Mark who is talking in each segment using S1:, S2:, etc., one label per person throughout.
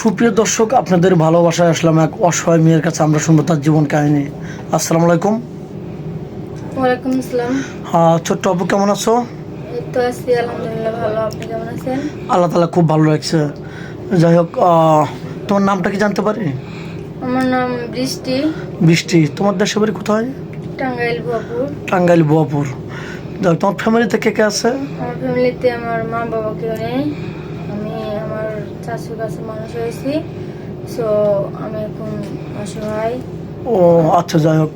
S1: সুপ্রিয় দর্শক, আপনাদের ভালোবাসায় আসলাম এক অসহায় মেয়ের কাছে। আমরা শুনবো তার জীবন কাহিনী। আসসালামু আলাইকুম।
S2: ওয়ালাইকুম আসসালাম।
S1: ছোট্ট আপু, কেমন আছো?
S2: এই তো আছি, আলহামদুলিল্লাহ ভালো। আপনি কেমন আছেন?
S1: আল্লাহ তাআলা খুব ভালো লাগছে। যাই হোক, তোমার নামটা কি জানতে পারি?
S2: আমার নাম বৃষ্টি।
S1: বৃষ্টি, তোমার দেশের বাড়ি কোথায়?
S2: টাঙ্গাইল ভুয়াপুর।
S1: টাঙ্গাইল বোয়াপুর। যাই হোক, তোমার ফ্যামিলিতে কে কে আছে?
S2: আমার ফ্যামিলিতে আমার মা বাবা কেউ নেই। আমি আমার চাচুর কাছে মানুষ হয়েছি, সো আমি এখন অসহায়।
S1: ও আচ্ছা, যাই হোক,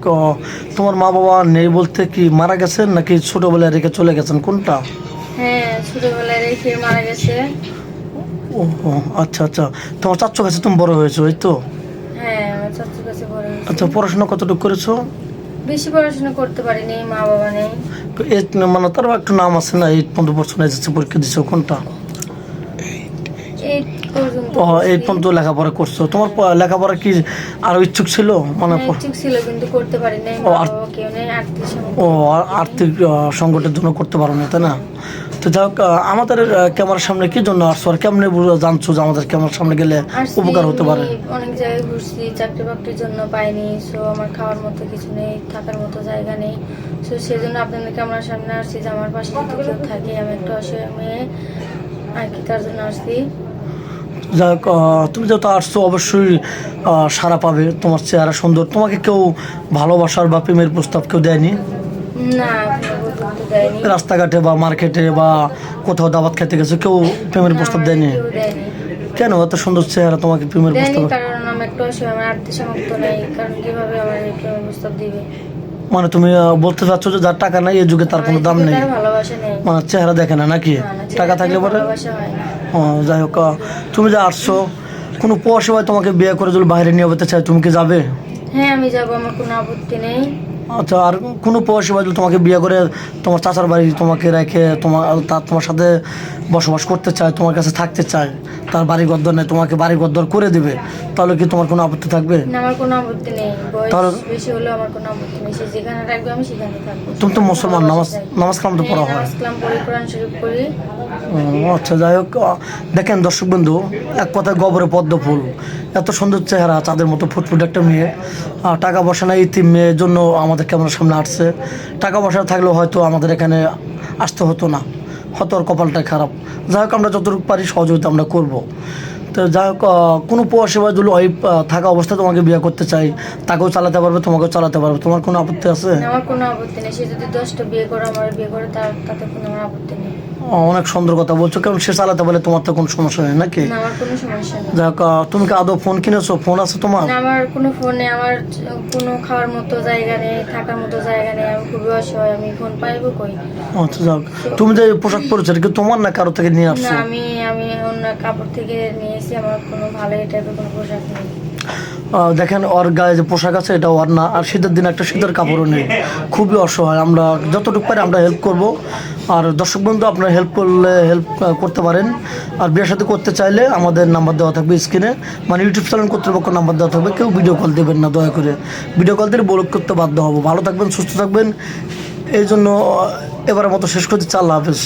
S1: তোমার মা বাবা নেই বলতে কি মারা গেছেন নাকি ছোটবেলায় রেখে চলে গেছেন, কোনটা?
S2: হ্যাঁ, ছোটবেলায় রেখে মারা গেছে।
S1: ও আচ্ছা আচ্ছা, তোমার চাচ্চুর কাছে তুমি বড় হয়েছো, এই তো?
S2: হ্যাঁ, আমার চাচুর কাছে বড় হয়েছি।
S1: আচ্ছা, পড়াশোনা কতটুকু করেছো?
S2: বেশি পড়াশোনা করতে পারিনি, মা বাবা নেই।
S1: এইট, মানে তারও একটু নাম আছে না, 8 পর্যন্ত এসেছে, পরীক্ষা দিছো কোনটা?
S2: এই পর্যন্ত
S1: ও, এই
S2: করছি।
S1: পর্যন্ত লেখাপড়া করছো। তোমার লেখাপড়া কি আরো ইচ্ছুক ছিল? মানে
S2: হ্যাঁ, ইচ্ছুক ছিল কিন্তু করতে পারিনি,
S1: ও,
S2: মা বাবা কেউ নেই, আর্থিক সমস্যা।
S1: আর্থিক সংকটের জন্য করতে পারো না, তাই না? তো যাই হোক, আমাদের ক্যামেরার সামনে কি জন্য আসছো আর কেমনে জানছো যে আমাদের ক্যামেরার সামনে গেলে
S2: আসছি,
S1: উপকার হতে পারে?
S2: আমি অনেক জায়গায় ঘুরছি, চাকরি বাকরির জন্য পাইনি, সো আমার খাওয়ার মতো কিছু নেই, থাকার মতো জায়গা নেই। সো সেই জন্য আপনাদের ক্যামেরার সামনে আসছি যে আমার পাশে যদি কেউ থাকে, আমি একটা অসহায় মেয়ে আর কি, তার জন্য আসছি।
S1: যাই হোক, তুমি যেহেতু আসছো অবশ্যই সাড়া পাবে। তোমার চেহারা সুন্দর, তোমাকে কেউ ভালোবাসার বা প্রেমের প্রস্তাব কেউ দেয়নি?
S2: না, এখনো পর্যন্ত দেয়নি।
S1: রাস্তাঘাটে বা মার্কেটে বা কোথাও দাওয়াত খেতে গেছো, কেউ প্রেমের
S2: না,
S1: প্রস্তাব
S2: আমার
S1: দেয়নি?
S2: কেউ দেয়নি।
S1: কেন এত সুন্দর চেহারা, তোমাকে প্রেমের
S2: দেয়নি
S1: প্রস্তাব?
S2: কারণ আমি একটা অসহায়, আমার আর্থিক সামর্থ্য নেই, কারণ কিভাবে আমার এই প্রেমের প্রস্তাব দিবে?
S1: মানে তুমি বলতে চাচ্ছো যে যার টাকা নাই এই যুগে তার কোনো দাম নেই,
S2: তার ভালোবাসা নেই।
S1: মানে চেহারা দেখে না নাকি?
S2: না, না,
S1: টাকা থাকলে পরে
S2: ভালোবাসা হয় না।
S1: যাই হোক, তুমি যে আসছো, কোনো প্রবাসী ভাই তোমাকে বিয়ে করে যদি বাইরে নিয়ে যেতে চাই, তুমি কি যাবে?
S2: হ্যাঁ, আমি যাবো, আমার কোনো আপত্তি নেই।
S1: আচ্ছা, আর কোনো প্রবাসী ভাই যদি তোমাকে বিয়ে করে তোমার চাচার বাড়ি তোমাকে রেখে তোমার সাথে বসবাস করতে চায়, তোমার কাছে থাকতে চায়, তার বাড়ি গদ্দর নেই, তোমাকে বাড়ি গদ্দর করে দেবে, তাহলে কি তোমার কোনো আপত্তি থাকবে?
S2: না, আমার কোনো আপত্তি নেই। বয়স
S1: তাহলে-
S2: বেশি হলেও আমার কোনো আপত্তি নেই, সে যেখানে রাখবে আমি সেখানে থাকবো।
S1: তুমি তো মুসলমান, নামাজ কালাম তো পড়া হয়।
S2: নামাজ কালাম পড়ি, কোরআন শরীফ পড়ি।
S1: আচ্ছা, যাই হোক, দেখেন দর্শক বন্ধু, এক কথায় গবরে পদ্ম ফুল, এত সুন্দর চেহারা, চাঁদের মতো ফুটফুট একটা মেয়ে, টাকা পয়সা নাই, ইতিম মেয়ের জন্য আমাদের ক্যামেরার সামনে আসছে। টাকা পয়সা থাকলেও হয়তো আমাদের এখানে আসতে হতো না, হয়তো ওর কপালটাই খারাপ। যাই হোক, আমরা যতটুকু পারি সহযোগিতা আমরা করব। তো যাই হোক, কোনো প্রবাসী বা যদি ওই থাকা অবস্থায় তোমাকে বিয়ে করতে চাই, তাকেও চালাতে পারবে, তোমাকেও চালাতে পারবে, তোমার কোনো আপত্তি আছে?
S2: না, আমার কোনো আপত্তি নেই। সে যদি 10টা বিয়ে করে, আমার বিয়ে করে, তাতে কোনো আমার আপত্তি নেই।
S1: অনেক সুন্দর কথা বলছো, কারণ সে চালাতে পারলে তোমার তো কোনো সমস্যা নেই নাকি?
S2: না, আমার কোনো সমস্যা নেই।
S1: যাই হোক, তুমি কি আদৌ ফোন কিনেছো? ফোন আছে তোমার?
S2: না, আমার কোনো ফোন নেই, আমার কোনো খাওয়ার মতো জায়গা নেই, থাকার মতো জায়গা নেই, আমি খুবই অসহায়, আমি ফোন পাইবো কই?
S1: আচ্ছা, যাক, তুমি যে পোশাক পরেছো এটা কি তোমার না কারো থেকে নিয়ে
S2: না,
S1: আসছো?
S2: আমি অন্য কাপড় থেকে নিয়েছি, আমার কোনো ভালো এই টাইপের কোনো পোশাক নেই।
S1: দেখেন, ওর গায়ে যে পোশাক আছে এটা ওর না, আর শীতের দিন একটা শীতের কাপড়ও নেই, খুবই অসহায়। আমরা যতটুকু পারি আমরা হেল্প করব। আর দর্শক বন্ধু, আপনারা হেল্প করলে হেল্প করতে পারেন। আর বিয়ের সাথে করতে চাইলে আমাদের নাম্বার দেওয়া থাকবে স্ক্রিনে, মানে ইউটিউব চ্যানেল কর্তৃপক্ষ নাম্বার দেওয়া থাকবে। কেউ ভিডিও কল দেবেন না, দয়া করে ভিডিও কল দিলে ব্লক করতে বাধ্য হবো। ভালো থাকবেন, সুস্থ থাকবেন, এই জন্য এবারের মতো শেষ করতে চাই। আল্লাহ হাফেজ।